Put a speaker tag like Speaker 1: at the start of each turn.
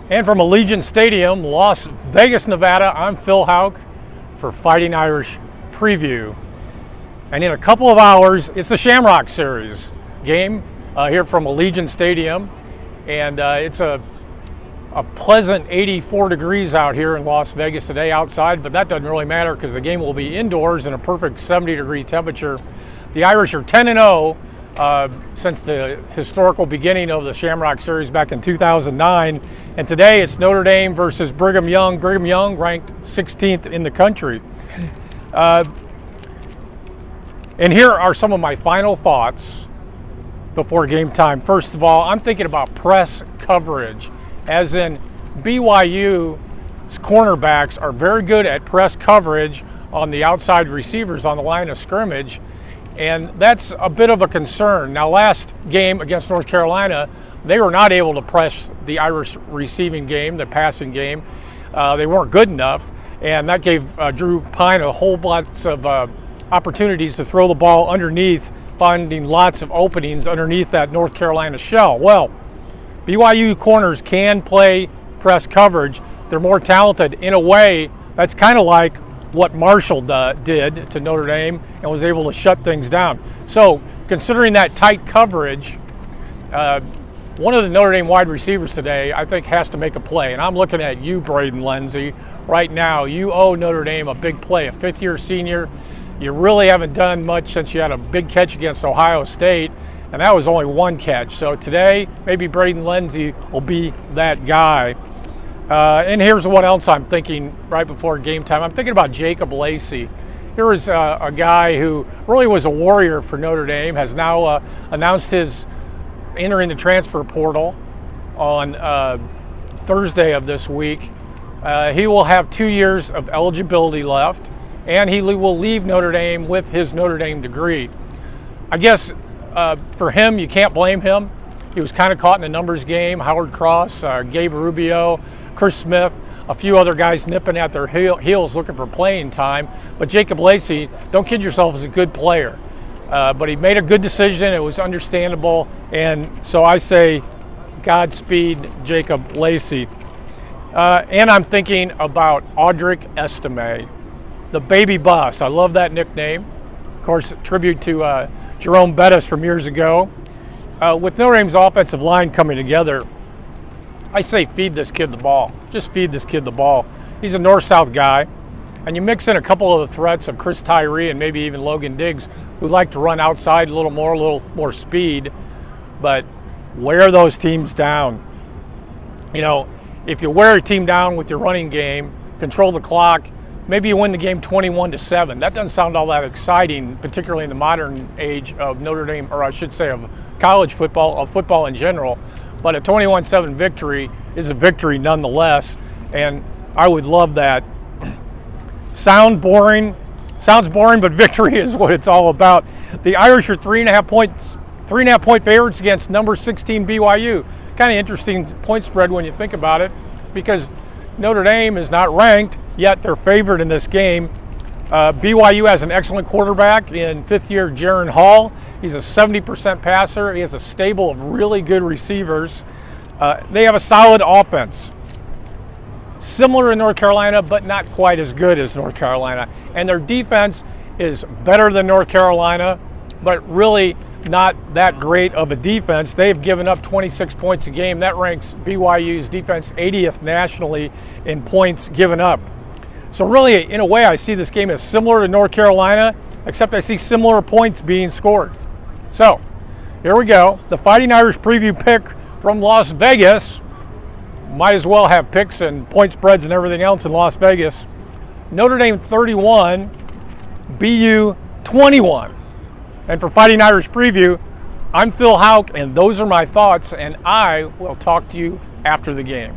Speaker 1: And from Allegiant Stadium, Las Vegas, Nevada, I'm Phil Houk for Fighting Irish Preview. And in a couple of hours, it's the Shamrock Series game here from Allegiant Stadium. And it's a pleasant 84 degrees out here in Las Vegas today outside, but that doesn't really matter because the game will be indoors in a perfect 70-degree temperature. The Irish are 10-0 since the historical beginning of the Shamrock Series back in 2009. And today it's Notre Dame versus Brigham Young. Brigham Young ranked 16th in the country. And here are some of my final thoughts before game time. First of all, I'm thinking about press coverage, as in BYU's cornerbacks are very good at press coverage on the outside receivers on the line of scrimmage, and that's a bit of a concern. Now, last game against North Carolina, they were not able to press the Irish receiving game, the passing game. They weren't good enough, and that gave Drew Pine a whole lots of opportunities to throw the ball underneath, finding lots of openings underneath that North Carolina shell. Well, BYU corners can play press coverage. They're more talented. In a way, that's kind of like what Marshall did to Notre Dame and was able to shut things down. So, considering that tight coverage, one of the Notre Dame wide receivers today, I think, has to make a play. And I'm looking at you, Braden Lindsay. Right now, you owe Notre Dame a big play. A fifth-year senior. You really haven't done much since you had a big catch against Ohio State, and that was only one catch. So today, maybe Braden Lindsay will be that guy. And here's what else I'm thinking right before game time. I'm thinking about Jacob Lacy. Here is a guy who really was a warrior for Notre Dame, has now announced his entering the transfer portal on Thursday of this week. He will have 2 years of eligibility left, and he will leave Notre Dame with his Notre Dame degree. I guess for him, you can't blame him. He was kind of caught in a numbers game. Howard Cross, Gabe Rubio, Chris Smith, a few other guys nipping at their heels looking for playing time. But Jacob Lacy, don't kid yourself, is a good player. But he made a good decision. It was understandable. And so I say Godspeed, Jacob Lacy. And I'm thinking about Audric Estime, the baby boss. I love that nickname. Of course, tribute to Jerome Bettis from years ago. With Notre Dame's offensive line coming together, I say feed this kid the ball. Just feed this kid the ball. He's a north-south guy. And you mix in a couple of the threats of Chris Tyree and maybe even Logan Diggs, who like to run outside a little more speed. But wear those teams down. You know, if you wear a team down with your running game, control the clock, maybe you win the game 21-7. That doesn't sound all that exciting, particularly in the modern age of Notre Dame, or I should say of college football, of football in general. But a 21-7 victory is a victory nonetheless, and I would love that. Sounds boring, but victory is what it's all about. The Irish are 3.5 point favorites against number 16 BYU. Kind of interesting point spread when you think about it, because Notre Dame is not ranked, yet they're favored in this game. BYU has an excellent quarterback in fifth-year Jaron Hall. He's a 70% passer. He has a stable of really good receivers. They have a solid offense. Similar to North Carolina, but not quite as good as North Carolina. And their defense is better than North Carolina, but really not that great of a defense. They've given up 26 points a game. That ranks BYU's defense 80th nationally in points given up. So really, in a way, I see this game as similar to North Carolina, except I see similar points being scored. So, here we go. The Fighting Irish preview pick from Las Vegas. Might as well have picks and point spreads and everything else in Las Vegas. Notre Dame 31, BU 21. And for Fighting Irish preview, I'm Phil Houk, and those are my thoughts, and I will talk to you after the game.